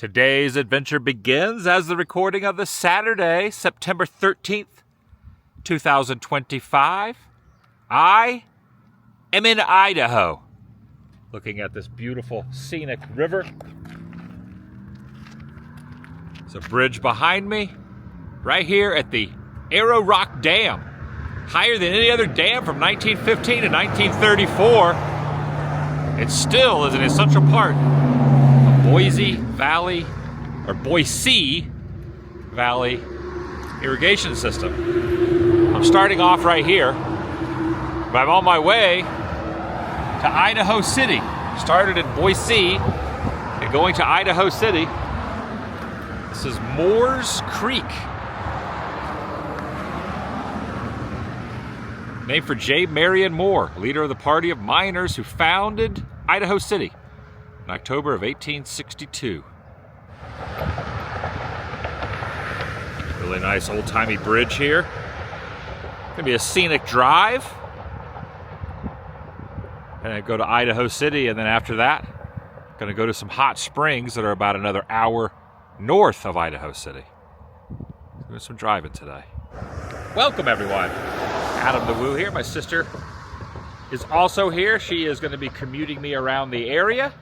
Today's adventure begins as the recording of the Saturday, September 13th, 2025. I am in Idaho, looking at this beautiful scenic river. There's a bridge behind me, right here at the Arrow Rock Dam, higher than any other dam from 1915 to 1934. It still is an essential part of Boise Valley irrigation system. I'm starting off right here, but I'm on my way to Idaho City. Started in Boise and going to Idaho City. This is Moore's Creek, named for J. Marion Moore, leader of the party of miners who founded Idaho City in October of 1862. Really nice old-timey bridge here. Gonna be a scenic drive. And I go to Idaho City, and then after that, gonna go to some hot springs that are about another hour north of Idaho City. Doing some driving today. Welcome everyone. Adam the Woo here. My sister is also here. She is going to be commuting me around the area.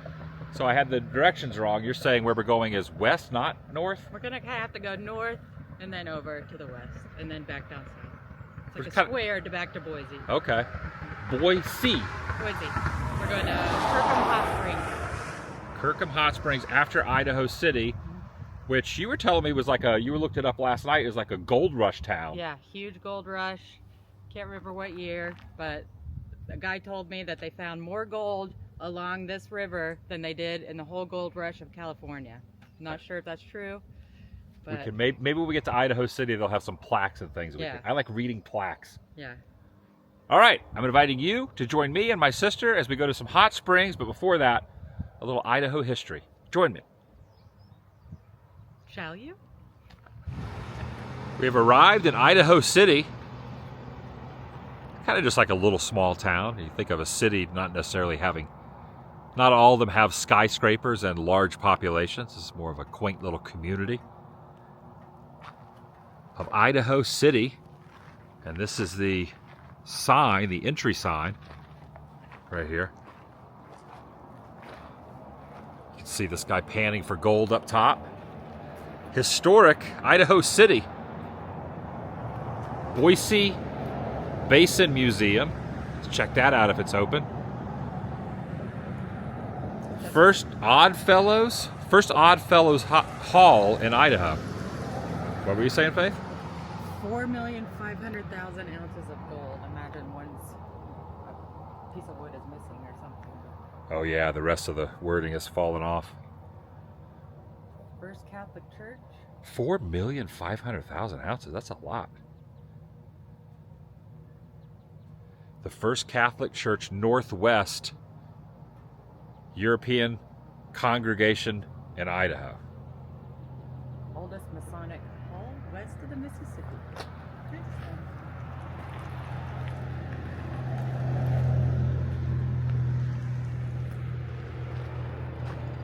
So I had the directions wrong. You're saying where we're going is west, not north? We're going to have to go north and then over to the west and then back down south. It's like a square to back to Boise. Okay. Boise. We're going to Kirkham Hot Springs. Kirkham Hot Springs after Idaho City, which you were telling me was like you looked it up last night, it was like a gold rush town. Yeah, huge gold rush. Can't remember what year, but a guy told me that they found more gold along this river than they did in the whole gold rush of California. I'm not sure if that's true, but we can maybe when we get to Idaho City, they'll have some plaques and things. Yeah. I like reading plaques. Yeah. All right, I'm inviting you to join me and my sister as we go to some hot springs, but before that, a little Idaho history. Join me. Shall you? We have arrived in Idaho City. Kind of just like a little small town. You think of a city not necessarily having, not all of them have skyscrapers and large populations. This is more of a quaint little community of Idaho City. And this is the sign, the entry sign, right here. You can see this guy panning for gold up top. Historic Idaho City. Boise Basin Museum. Let's check that out if it's open. First Odd Fellows Hall in Idaho. What were you saying, Faith? 4,500,000 ounces of gold. Imagine a piece of wood is missing or something. Oh yeah, the rest of the wording has fallen off. First Catholic Church. 4,500,000 ounces. That's a lot. The First Catholic Church Northwest European congregation in Idaho. Oldest Masonic hall west of the Mississippi.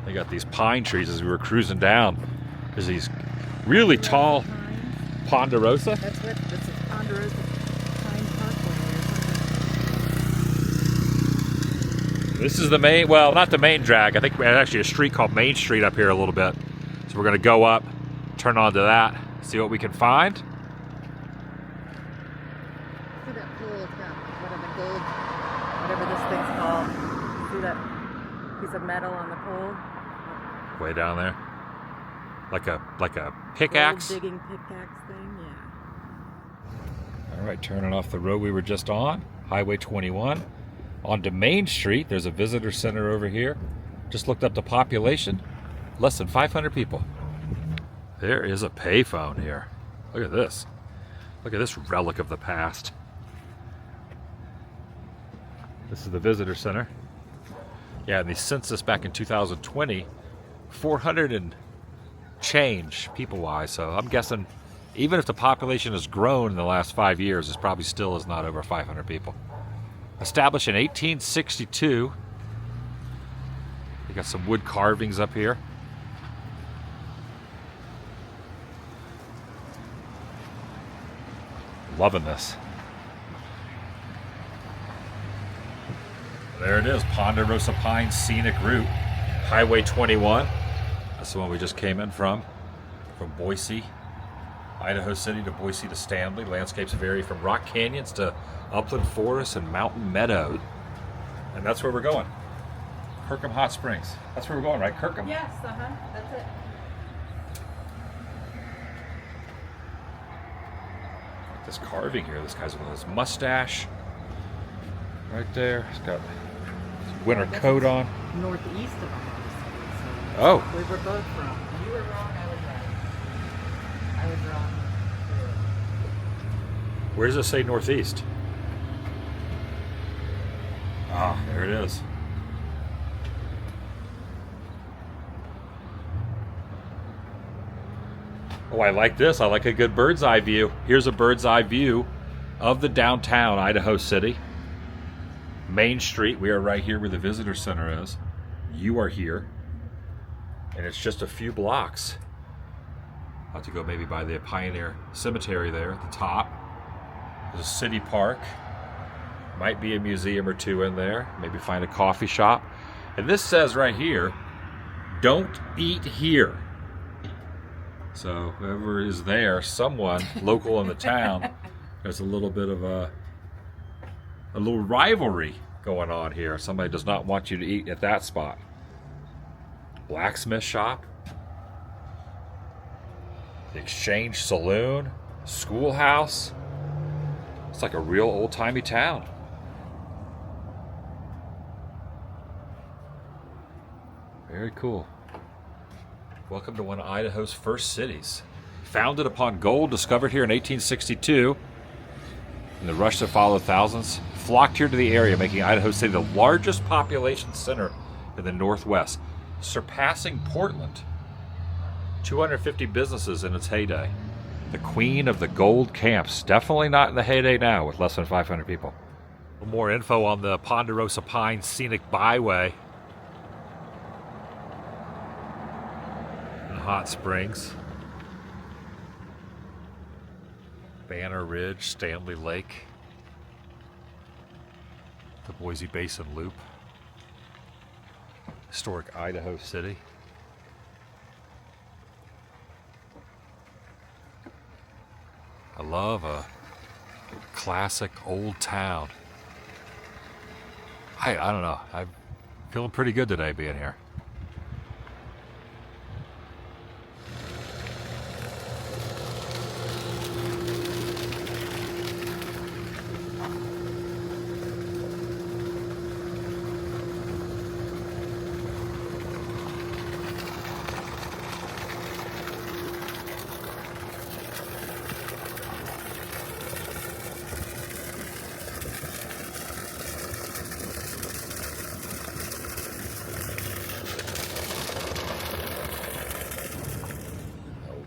They got these pine trees as we were cruising down. There's these really tall Ponderosa. That's what this is, Ponderosa Pine Parkway or something. This is the main, well, not the main drag. I think we had actually a street called Main Street up here a little bit. So we're going to go up, turn onto that, see what we can find. See that pole? It's got whatever this thing's called. See that piece of metal on the pole? Way down there. Like a pickaxe? Gold digging pickaxe thing, yeah. All right, turning off the road we were just on, Highway 21. Onto Main Street, there's a visitor center over here. Just looked up the population, less than 500 people. There is a payphone here. Look at this. Look at this relic of the past. This is the visitor center. Yeah, and the census back in 2020, 400 and change people-wise. So I'm guessing even if the population has grown in the last 5 years, it probably still is not over 500 people. Established in 1862. We got some wood carvings up here. Loving this. There it is, Ponderosa Pines Scenic Route, Highway 21. That's the one we just came in from Boise, Idaho City to Boise to Stanley. Landscapes vary from rock canyons to upland forests and mountain meadows. And that's where we're going. Kirkham Hot Springs. That's where we're going, right? Kirkham. Yes, that's it. This carving here, this guy's with his mustache right there. He's got his winter coat on. Northeast of Idaho City. Oh. We were both wrong. You were wrong, I was right. I was wrong. Where does it say northeast? Ah, there it is. Oh, I like this. I like a good bird's eye view. Here's a bird's eye view of the downtown Idaho City. Main Street. We are right here where the visitor center is. You are here. And it's just a few blocks. I'll have to go maybe by the Pioneer Cemetery there at the top. There's a city park. Might be a museum or two in there. Maybe find a coffee shop. And this says right here, don't eat here. So whoever is there, someone local in the town, there's a little bit of a little rivalry going on here. Somebody does not want you to eat at that spot. Blacksmith shop, the Exchange Saloon, schoolhouse. It's like a real old-timey town. Very cool. Welcome to one of Idaho's first cities. Founded upon gold discovered here in 1862. In the rush that followed, thousands flocked here to the area, making Idaho City the largest population center in the Northwest, surpassing Portland. 250 businesses in its heyday. The queen of the gold camps. Definitely not in the heyday now with less than 500 people. A little more info on the Ponderosa Pines Scenic Byway. Hot Springs, Banner Ridge, Stanley Lake, the Boise Basin Loop, historic Idaho City. I love a classic old town. I don't know, I'm feeling pretty good today being here.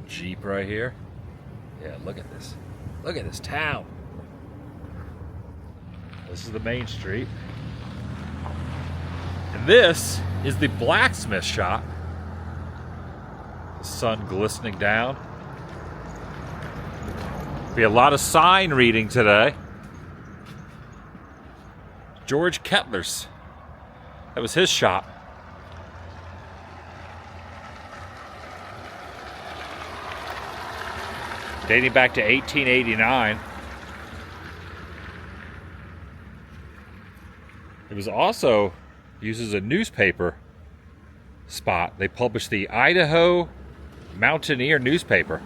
Jeep right here. Yeah, look at this. Look at this town. This is the main street. And this is the blacksmith shop. The sun glistening down. Be a lot of sign reading today. George Kettler's. That was his shop. Dating back to 1889. It was also used as a newspaper spot. They published the Idaho Mountaineer newspaper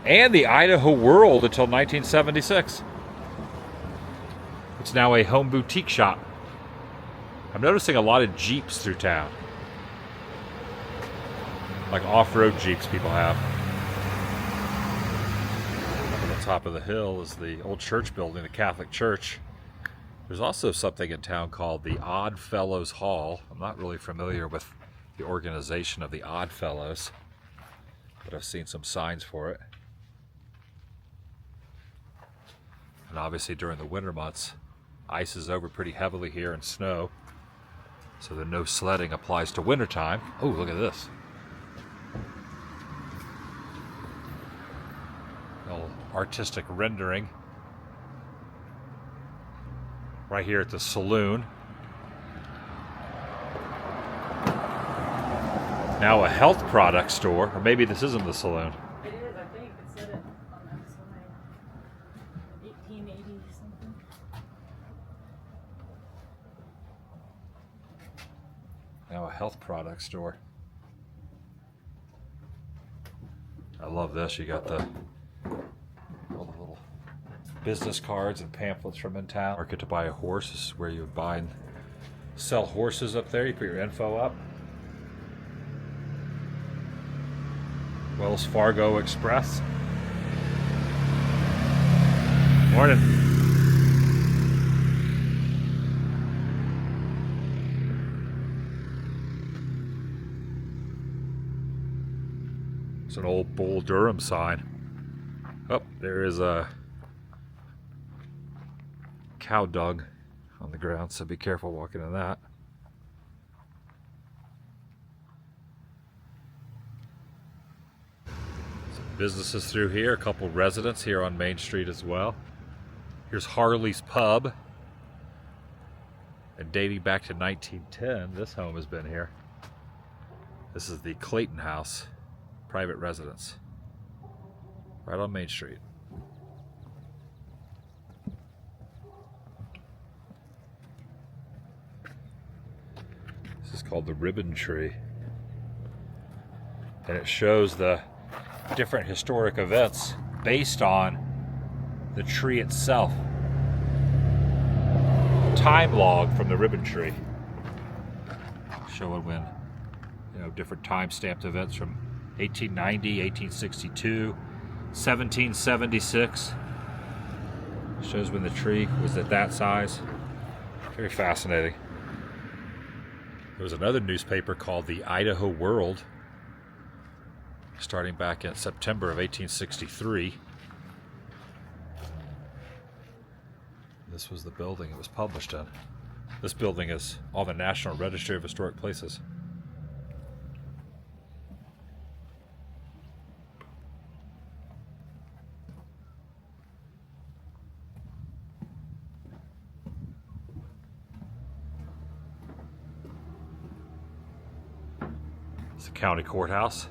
and the Idaho World until 1976. It's now a home boutique shop. I'm noticing a lot of Jeeps through town. Like off-road Jeeps people have. Top of the hill is the old church building, the Catholic Church. There's also something in town called the Odd Fellows Hall. I'm not really familiar with the organization of the Odd Fellows, but I've seen some signs for it. And obviously during the winter months, ice is over pretty heavily here and snow, so the no sledding applies to wintertime. Oh, look at this. Artistic rendering right here at the saloon. Now a health product store, or maybe this isn't the saloon. It is, I think. It said it on that slide. 1880 something. Now a health product store. I love this. You got all the little business cards and pamphlets from in town. Market to buy a horse. This is where you buy and sell horses up there. You put your info up. Wells Fargo Express. Morning. It's an old Bull Durham sign. Oh, there is a cow dung on the ground, so be careful walking in that. Businesses through here, a couple residents here on Main Street as well. Here's Harley's Pub. And dating back to 1910, this home has been here. This is the Clayton House, private residence, right on Main Street. This is called the Ribbon Tree. And it shows the different historic events based on the tree itself. Time log from the Ribbon Tree, showing when, different time-stamped events from 1890, 1862, 1776. Shows when the tree was at that size. Very fascinating. There was another newspaper called the Idaho World, starting back in September of 1863. This was the building it was published in. This building is on the National Registry of Historic Places. It's the county courthouse.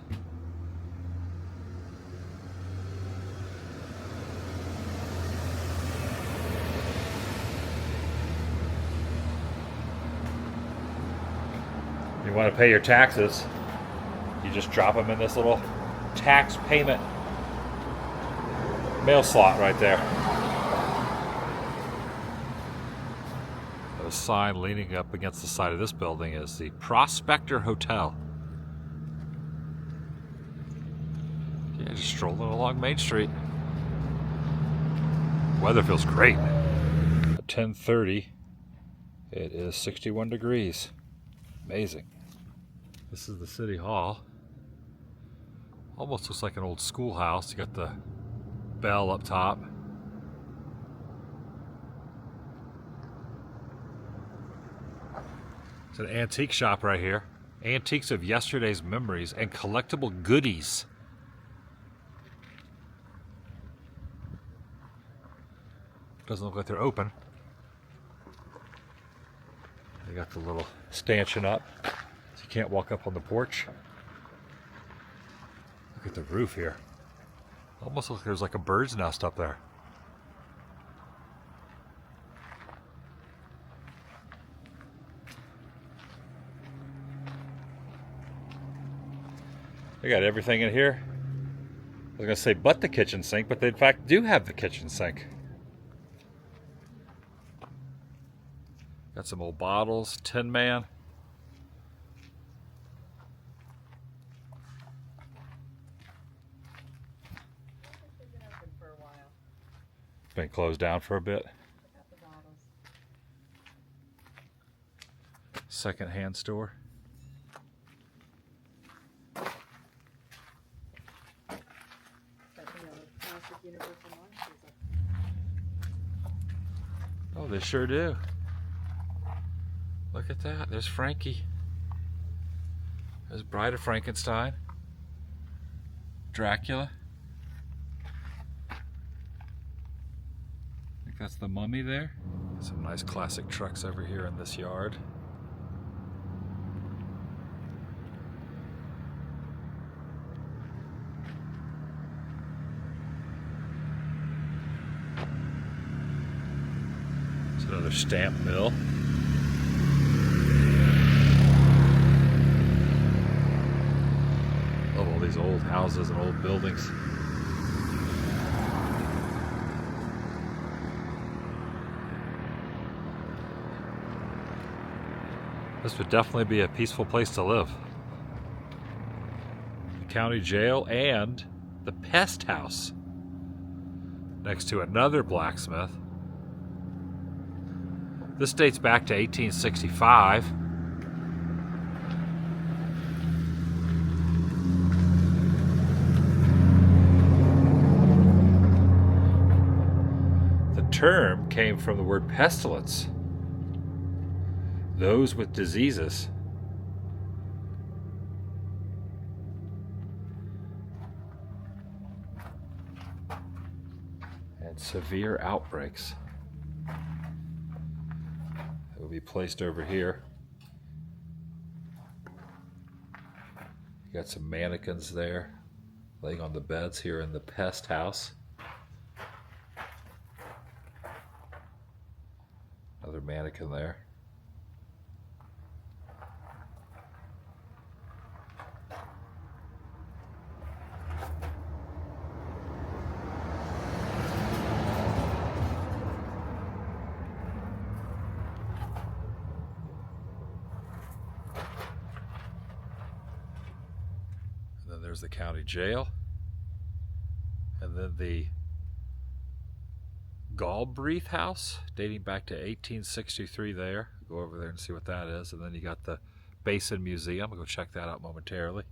You want to pay your taxes, you just drop them in this little tax payment mail slot right there. A sign leaning up against the side of this building is the Prospector Hotel. Yeah, just strolling along Main Street. Weather feels great. At 10:30, it is 61 degrees. Amazing. This is the City Hall. Almost looks like an old schoolhouse. You got the bell up top. It's an antique shop right here. Antiques of yesterday's memories and collectible goodies. Doesn't look like they're open. They got the little stanchion up, so you can't walk up on the porch. Look at the roof here. Almost looks like there's like a bird's nest up there. They got everything in here. I was gonna say but the kitchen sink, but they in fact do have the kitchen sink. Got some old bottles, Tin Man. Been closed down for a bit. Second-hand store. Oh, they sure do. Look at that. There's Frankie. There's Bride of Frankenstein. Dracula. I think that's the mummy there. Some nice classic trucks over here in this yard. It's another stamp mill. Love all these old houses and old buildings. This would definitely be a peaceful place to live. The county jail and the pest house next to another blacksmith. This dates back to 1865. The term came from the word pestilence. Those with diseases. And severe outbreaks. It will be placed over here. You got some mannequins there laying on the beds here in the pest house. Another mannequin there. There's the county jail, and then the Galbraith house dating back to 1863 there. Go over there and see what that is. And then you got the Basin Museum. I'll go check that out momentarily.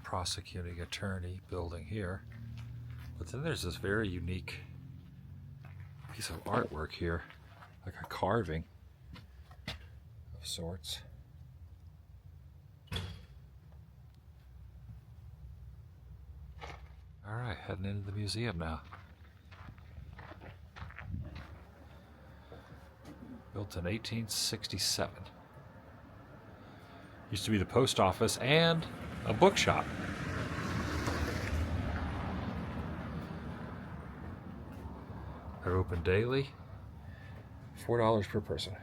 Prosecuting attorney building here. But then there's this very unique piece of artwork here, like a carving of sorts. All right, heading into the museum now. Built in 1867. Used to be the post office and a bookshop. They're open daily. $4 per person.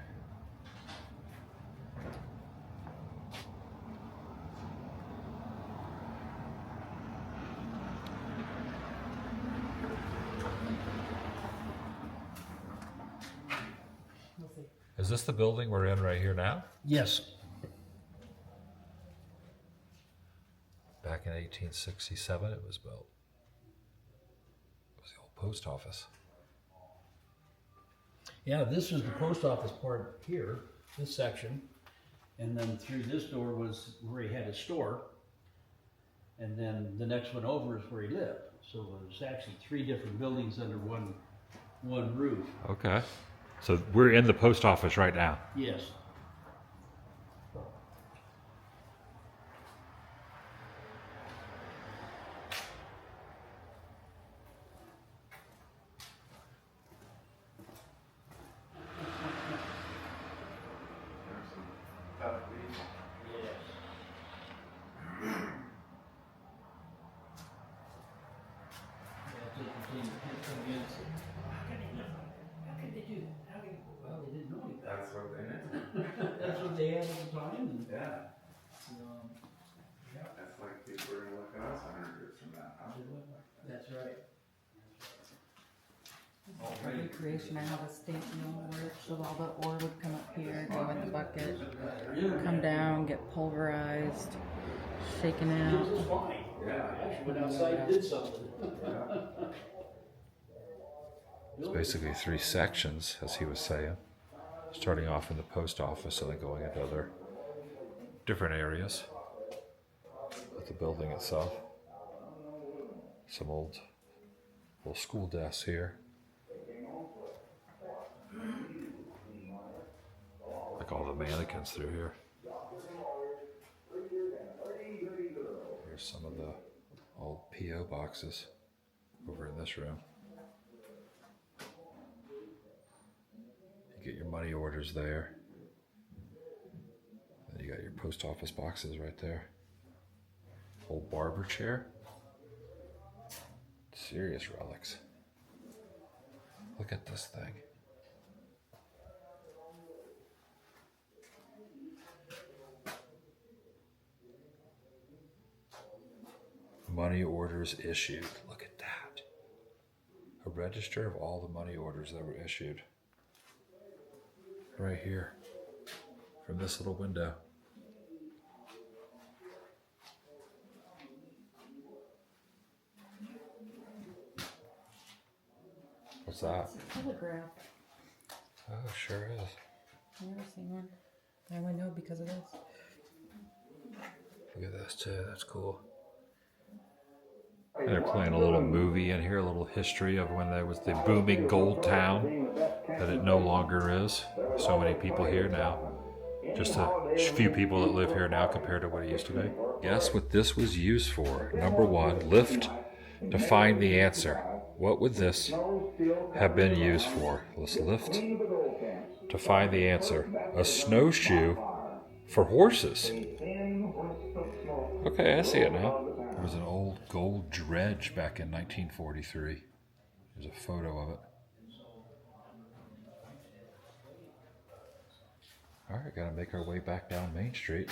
Is this the building we're in right here now? Yes. Back in 1867 it was built. It was the old post office. Yeah, this is the post office part here, this section. And then through this door was where he had his store. And then the next one over is where he lived. So there's actually 3 different buildings under one roof. Okay. So we're in the post office right now. Yes. How can they do that? Well, they didn't know anything. That's what they knew. That's what they had at the time. And, Yeah. yeah, That's like people are gonna look at us 100 years from now. How did it look like that? that's right. Recreation, I have a stamp mill where it showed all the ore would come up here, go in the bucket, come down, get pulverized, shaken It out. was fine. Yeah. Actually went outside and did something. It's basically 3 sections, as he was saying. Starting off in the post office and then going into other different areas of the building itself. Some old school desks here. Like all the mannequins through here. Here's some of the old P.O. boxes over in this room. You get your money orders there. Then you got your post office boxes right there. Old barber chair. Serious relics. Look at this thing. Money orders issued. Look at that. A register of all the money orders that were issued. Right here. From this little window. What's that? It's a telegraph. Oh, sure is. I've never seen one. I only know because of this. Look at this too, that's cool. And they're playing a little movie in here, a little history of when there was the booming gold town that it no longer is. So many people here now. Just a few people that live here now compared to what it used to be. Guess what this was used for? Number 1, lift to find the answer. What would this have been used for? Let's lift to find the answer. A snowshoe for horses. Okay, I see it now. There was an old gold dredge back in 1943. There's a photo of it. All right, gotta make our way back down Main Street.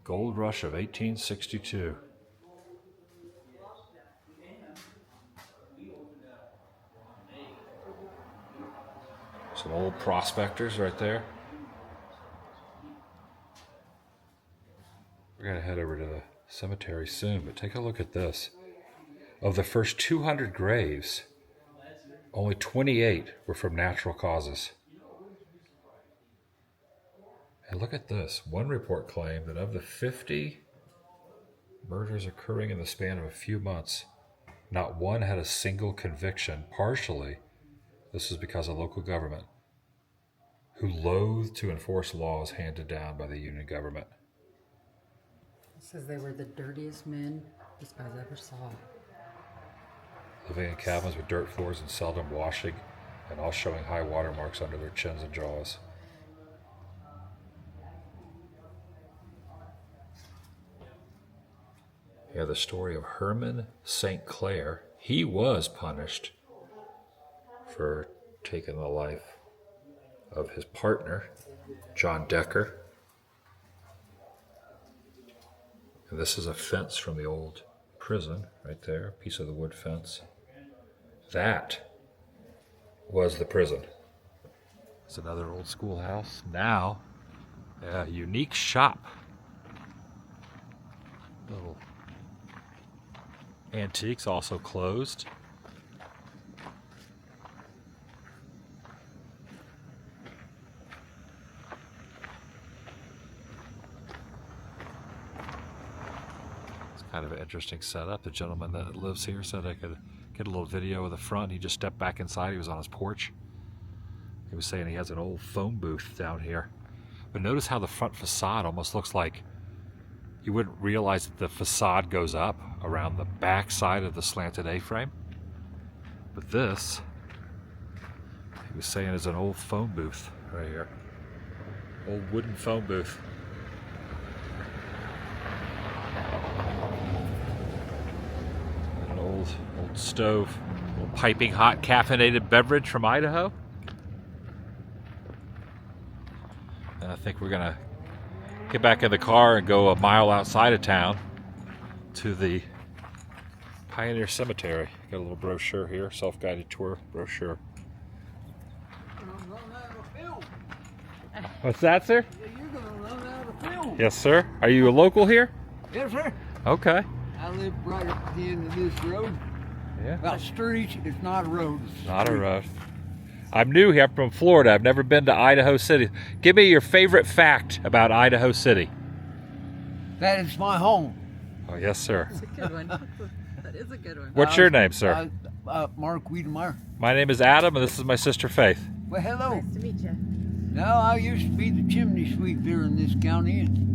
Gold Rush of 1862. Some old prospectors right there. We're going to head over to the cemetery soon, but take a look at this. Of the first 200 graves, only 28 were from natural causes. And look at this. One report claimed that of the 50 murders occurring in the span of a few months, not one had a single conviction. Partially, this is because of local government, who loathed to enforce laws handed down by the Union government. It says they were the dirtiest men this guy's ever saw. Living in cabins with dirt floors and seldom washing, and all showing high water marks under their chins and jaws. Yeah, the story of Herman St. Clair. He was punished for taking the life of his partner, John Decker. And this is a fence from the old prison right there, a piece of the wood fence. That was the prison. It's another old schoolhouse. Now, a unique shop. Little antiques also closed. It's kind of an interesting setup. The gentleman that lives here said I could get a little video of the front. He just stepped back inside. He was on his porch. He was saying he has an old phone booth down here. But notice how the front facade almost looks like You wouldn't realize that the facade goes up around the back side of the slanted A-frame. But this, he was saying, is an old phone booth right here. Old wooden phone booth. An old stove. A little piping hot caffeinated beverage from Idaho. And I think we're gonna get back in the car and go a mile outside of town to the Pioneer Cemetery. Got a little brochure here, self-guided tour brochure. What's that, sir? You're gonna run out of film. Yes, sir. Are you a local here? Yes, sir. Okay. I live right at the end of this road. Yeah. Well, street, it's not a road. It's Not a street. road. I'm new here. I'm from Florida. I've never been to Idaho City. Give me your favorite fact about Idaho City. That is my home. Oh, yes, sir. That's a good one. That is a good one. What's your name, sir? Mark Wiedemeyer. My name is Adam, and this is my sister Faith. Well, hello. Nice to meet you. Now, I used to be the chimney sweep here in this county and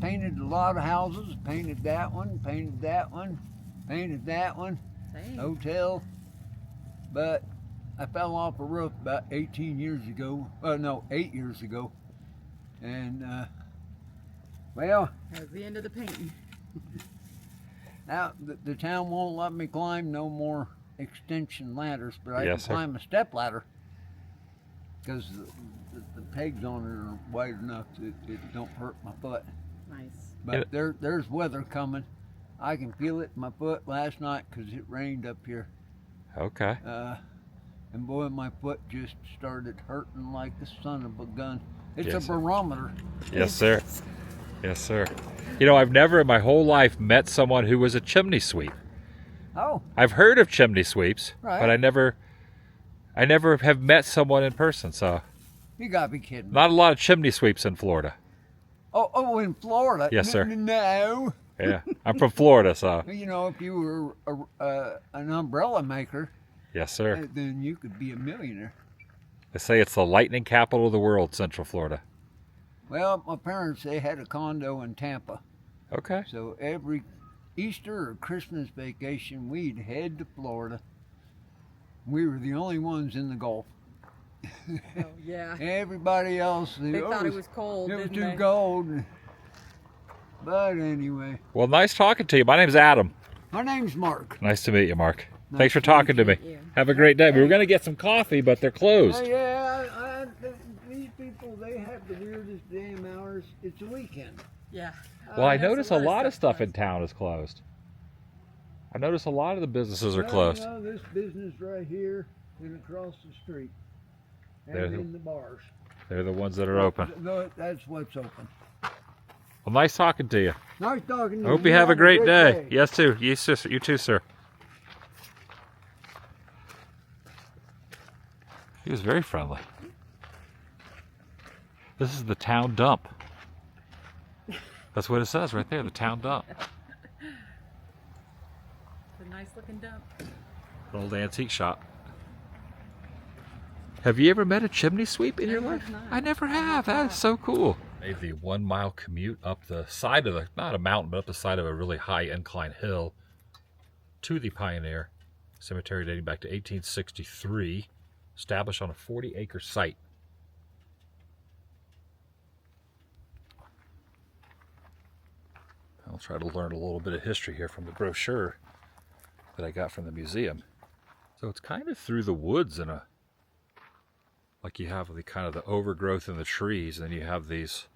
painted a lot of houses. Painted that one, painted that one, painted that one. Dang. Hotel. But I fell off a roof about 18 years ago. No, 8 years ago. And, well, That was the end of the painting. now the town won't let me climb no more extension ladders, but I Yes, can sir. climb a step ladder because the pegs on it are wide enough that it don't hurt my foot. Nice. But there's weather coming. I can feel it in my foot last night because it rained up here. Okay. And boy, my foot just started hurting like the son of a gun. It's Yes, a sir. barometer. Yes, sir. Yes, sir. You know, I've never in my whole life met someone who was a chimney sweep. Oh, I've heard of chimney sweeps, Right. but I never have met someone in person. So, you gotta be kidding me. not a lot of chimney sweeps in Florida. Oh, in Florida? Yes, sir. No. Yeah, I'm from Florida, so You know, if you were an umbrella maker, yes, sir. then you could be a millionaire. They say it's the lightning capital of the world, Central Florida. Well, my parents, they had a condo in Tampa. Okay. So every Easter or Christmas vacation, we'd head to Florida. We were the only ones in the Gulf. Oh, yeah. Everybody else, They thought it was cold, It was didn't too they? cold. But anyway, Well, nice talking to you. My name's Adam. my name's Mark. Nice to meet you, Mark. Nice Thanks for to talking to meet me. you. Have a great day. We were going to get some coffee, but they're closed. Yeah, these people, they have the weirdest damn hours. It's a weekend. Yeah. Well, I There's notice a lot of stuff in closed. town is closed. I notice a lot of the businesses are Well, closed. You know, this business right here and across the street. And There's a- in the bars. They're the ones that are open. That's what's open. Well, nice talking to you. Nice talking to I you. hope you have a great day. Yes, too. You too, sir. He was very friendly. This is the town dump. That's what it says right there, the town dump. It's a nice looking dump. An old antique shop. Have you ever met a chimney sweep in your I have life? not. I never have. That is so cool. Made the 1 mile commute up the side of not a mountain, but up the side of a really high incline hill to the Pioneer Cemetery dating back to 1863, established on a 40-acre site. I'll try to learn a little bit of history here from the brochure that I got from the museum. So it's kind of through the woods in a, like you have the kind of the overgrowth in the trees, and then you have these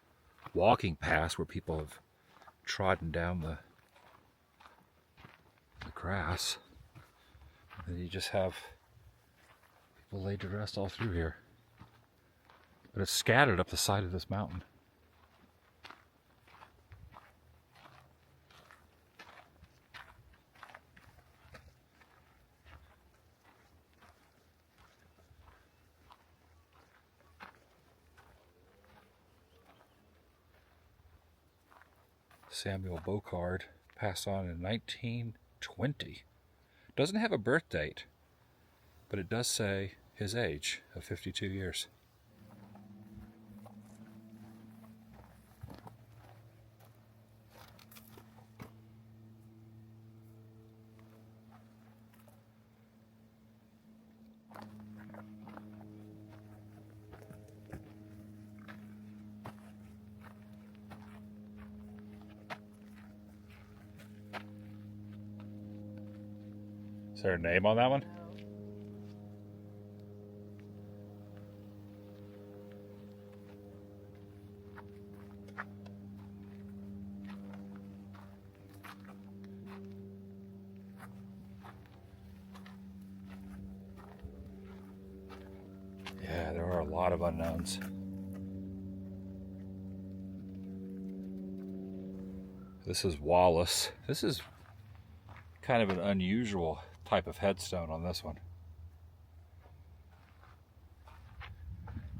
walking paths where people have trodden down the grass. And then you just have people laid to rest all through here. But it's scattered up the side of this mountain. Samuel Bocard passed on in 1920. Doesn't have a birth date, but it does say his age of 52 years. Is there a name on that one? Yeah, there are a lot of unknowns. This is Wallace. This is kind of an unusual type of headstone on this one.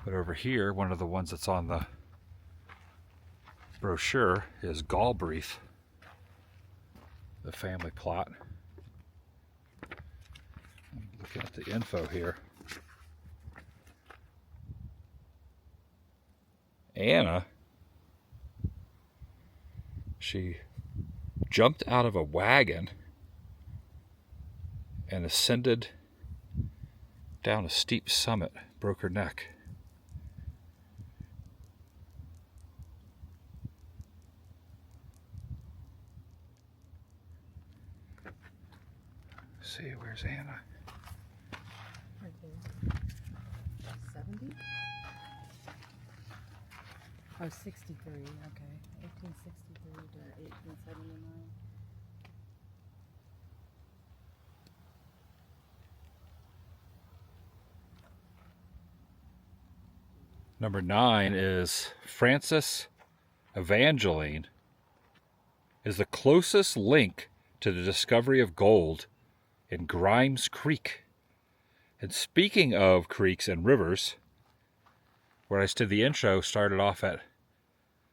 But over here, one of the ones that's on the brochure is Galbraith, the family plot. I'm looking at the info here. Anna, she jumped out of a wagon and ascended down a steep summit, broke her neck. Let's see, where's Anna? Right there. 70? Oh, 63, okay. 1863 to 1879. Number 9 is Frances Evangeline is the closest link to the discovery of gold in Grimes Creek. And speaking of creeks and rivers, where I did the intro started off at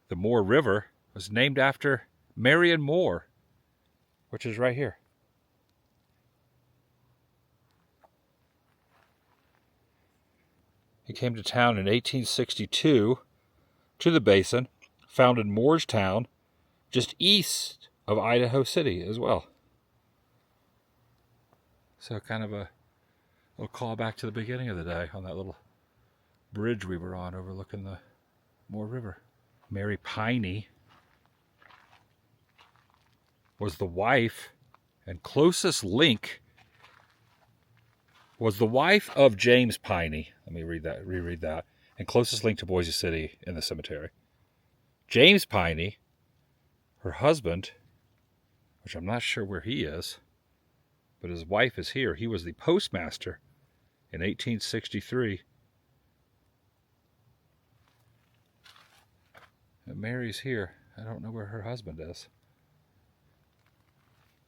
the Moore River, was named after Marion Moore, which is right here. He came to town in 1862 to the basin, founded Moorestown, just east of Idaho City as well. So kind of a little call back to the beginning of the day on that little bridge we were on overlooking the Moore River. Mary Piney was the wife and closest link, was the wife of James Piney. Let me reread that. And closest link to Boise City in the cemetery. James Piney, her husband, which I'm not sure where he is, but his wife is here. He was the postmaster in 1863. And Mary's here. I don't know where her husband is.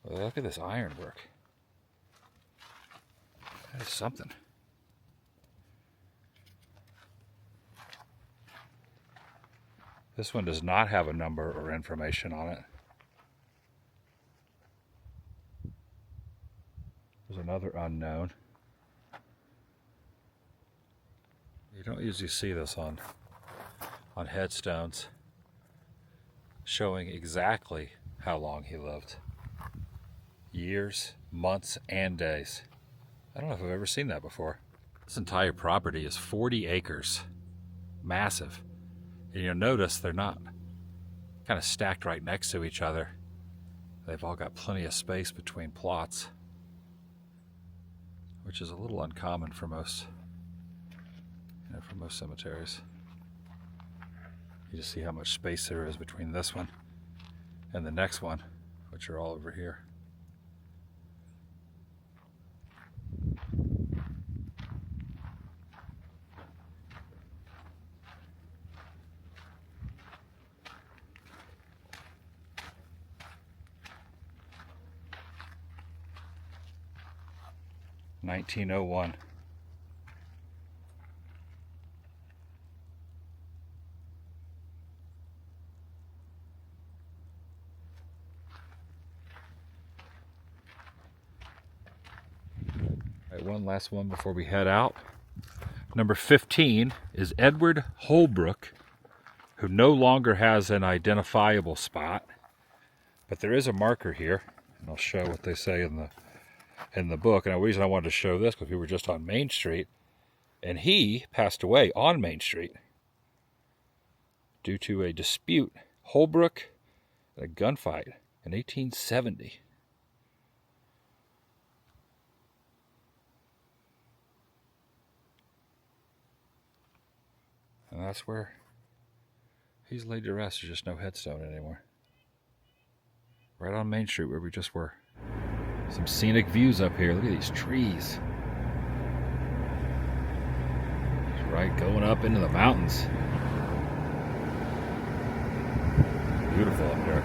Well, look at this ironwork. That is something. This one does not have a number or information on it. There's another unknown. You don't usually see this on headstones showing exactly how long he lived. Years, months, and days. I don't know if I've ever seen that before. This entire property is 40 acres. Massive. And you'll notice they're not kind of stacked right next to each other. They've all got plenty of space between plots, which is a little uncommon for most, for most cemeteries. You just see how much space there is between this one and the next one, which are all over here. $1901. All right, one last one before we head out. Number 15 is Edward Holbrook, who no longer has an identifiable spot, but there is a marker here, and I'll show what they say in the book. And the reason I wanted to show this because we were just on Main Street, and he passed away on Main Street due to a dispute. Holbrook, a gunfight in 1870. And that's where he's laid to rest. There's just no headstone anymore. Right on Main Street where we just were. Some scenic views up here. Look at these trees. Right, going up into the mountains. Beautiful up here.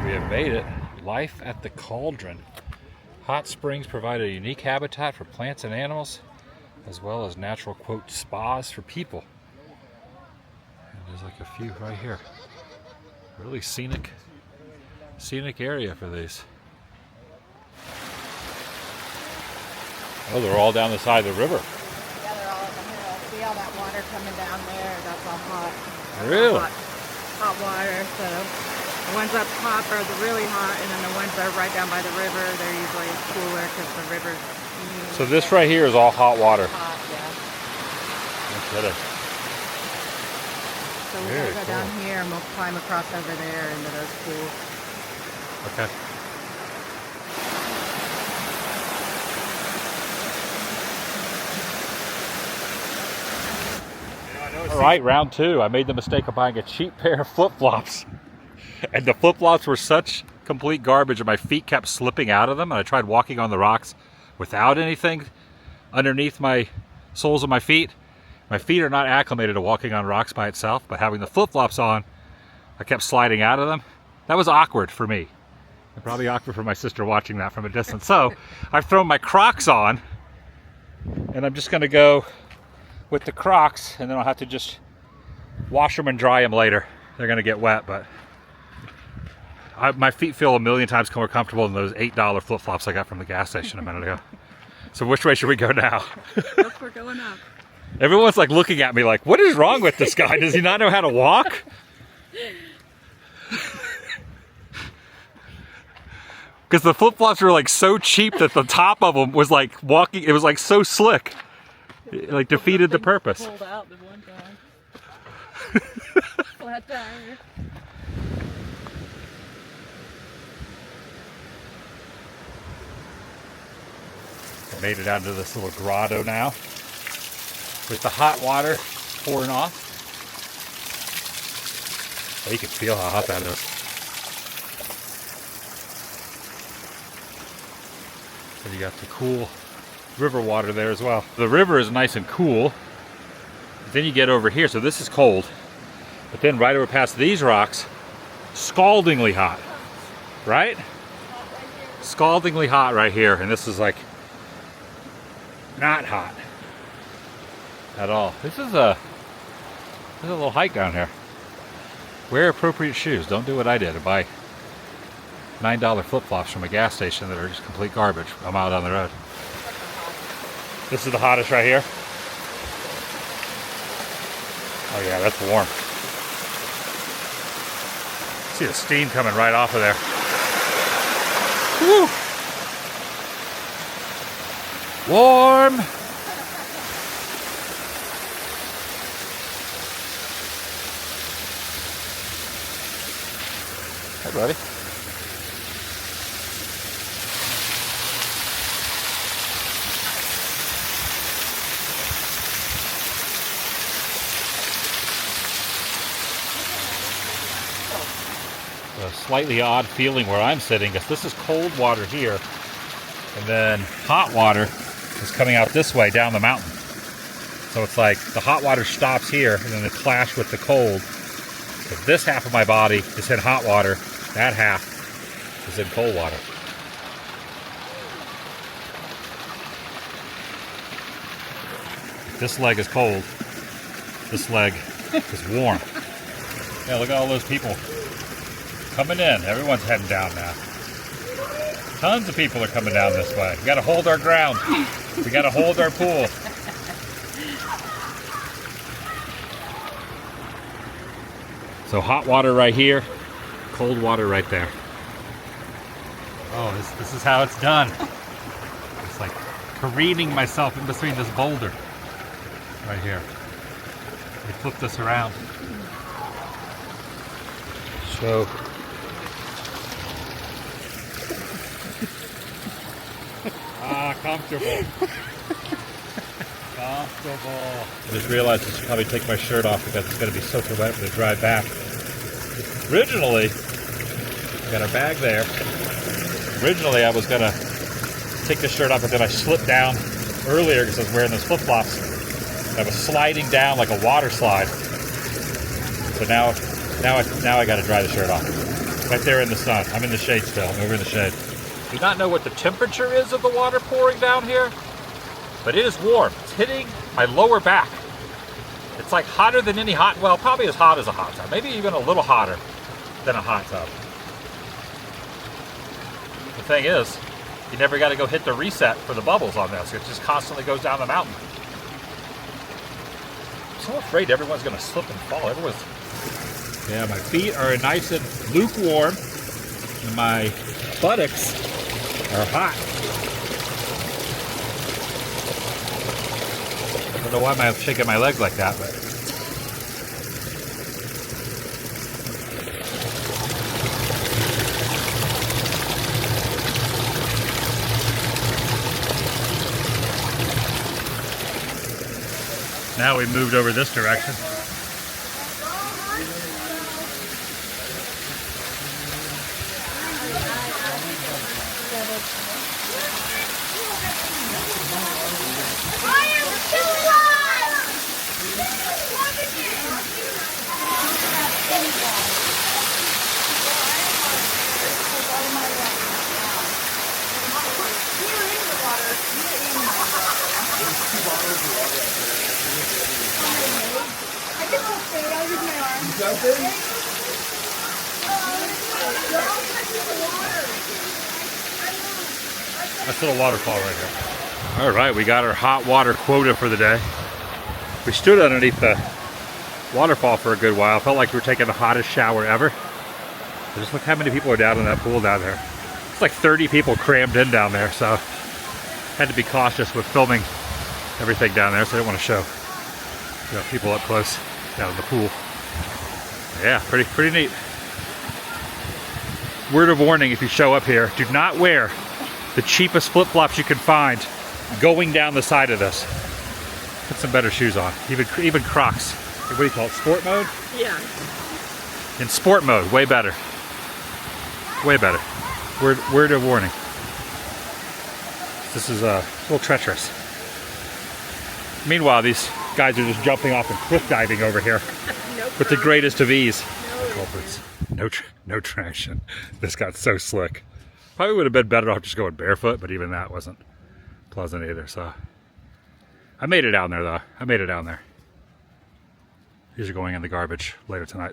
We have made it. Life at the Cauldron. Hot springs provide a unique habitat for plants and animals, as well as natural, quote, spas for people. And there's like a few right here. Really scenic area for these. Oh, they're all down the side of the river. Yeah, they're all in the middle. See all that water coming down there? That's all hot. Really? Hot water. So the ones up top are the really hot, and then the ones that are right down by the river, they're usually cooler because the river's So this right here is all hot water. hot, yeah. No kidding. So we're Very gonna go cool. down here and we'll climb across over there into those pools. Okay. All right, round two. I made the mistake of buying a cheap pair of flip-flops. And the flip-flops were such complete garbage and my feet kept slipping out of them. And I tried walking on the rocks without anything underneath my soles of my feet. My feet are not acclimated to walking on rocks by itself, but having the flip-flops on, I kept sliding out of them. That was awkward for me. And probably awkward for my sister watching that from a distance. So I've thrown my Crocs on and I'm just gonna go with the Crocs, and then I'll have to just wash them and dry them later. They're gonna get wet, but my feet feel a million times more comfortable than those $8 flip-flops I got from the gas station a minute ago. So which way should we go now? Nope, we're going up. Everyone's like looking at me like, what is wrong with this guy? Does he not know how to walk? Because the flip-flops were like so cheap that the top of them was like walking, it was like so slick. It like defeated the purpose. Pulled out the one time. Flat tire. I made it out into this little grotto now with the hot water pouring off. Oh, you can feel how hot that is. And you got the cool river water there as well. The river is nice and cool. Then you get over here, so this is cold. But then right over past these rocks, scaldingly hot, right? Scaldingly hot right here, and this is like not hot at all. This is a little hike down here. Wear appropriate shoes. Don't do what I did and buy $9 flip-flops from a gas station that are just complete garbage a mile down the road. This is the hottest right here. Oh yeah, that's warm. See the steam coming right off of there. Woo! Warm! Hey, buddy. A slightly odd feeling where I'm sitting because this is cold water here, and then hot water is coming out this way down the mountain. So it's like the hot water stops here and then they clash with the cold. If this half of my body is in hot water, that half is in cold water. This leg is cold. This leg is warm. Yeah, look at all those people coming in. Everyone's heading down now. Tons of people are coming down this way. We got to hold our ground. We got to hold our pool. So hot water right here, cold water right there. Oh, this is how it's done. It's like careening myself in between this boulder right here. Let me flip this around. So Comfortable. Comfortable. I just realized I should probably take my shirt off because it's going to be soaking wet for the drive back. Originally, I got our bag there. Originally, I was going to take the shirt off, but then I slipped down earlier because I was wearing those flip-flops. I was sliding down like a water slide. So now I got to dry the shirt off. Right there in the sun. I'm in the shade still. I'm over in the shade. Do not know what the temperature is of the water pouring down here, but it is warm. It's hitting my lower back. It's like hotter than any hot, well, probably as hot as a hot tub. Maybe even a little hotter than a hot tub. The thing is, you never got to go hit the reset for the bubbles on this. It just constantly goes down the mountain. I'm so afraid everyone's going to slip and fall. Yeah, my feet are nice and lukewarm, and my buttocks are hot. I don't know why I'm shaking my legs like that, but now we moved over this direction. Nice little waterfall right here. All right, we got our hot water quota for the day. We stood underneath the waterfall for a good while. Felt like we were taking the hottest shower ever. But just look how many people are down in that pool down there. It's like 30 people crammed in down there, so had to be cautious with filming everything down there, so I didn't want to show people up close down in the pool. Yeah, pretty neat. Word of warning, if you show up here, do not wear the cheapest flip-flops you can find going down the side of this. Put some better shoes on. Even Crocs. What do you call it? Sport mode? Yeah. In sport mode, way better. Way better. Word of warning. This is a little treacherous. Meanwhile, these guys are just jumping off and cliff diving over here with the greatest of ease. Culprits. No traction. This got so slick. Probably would have been better off just going barefoot, but even that wasn't pleasant either. So I made it down there, though. I made it down there. These are going in the garbage later tonight.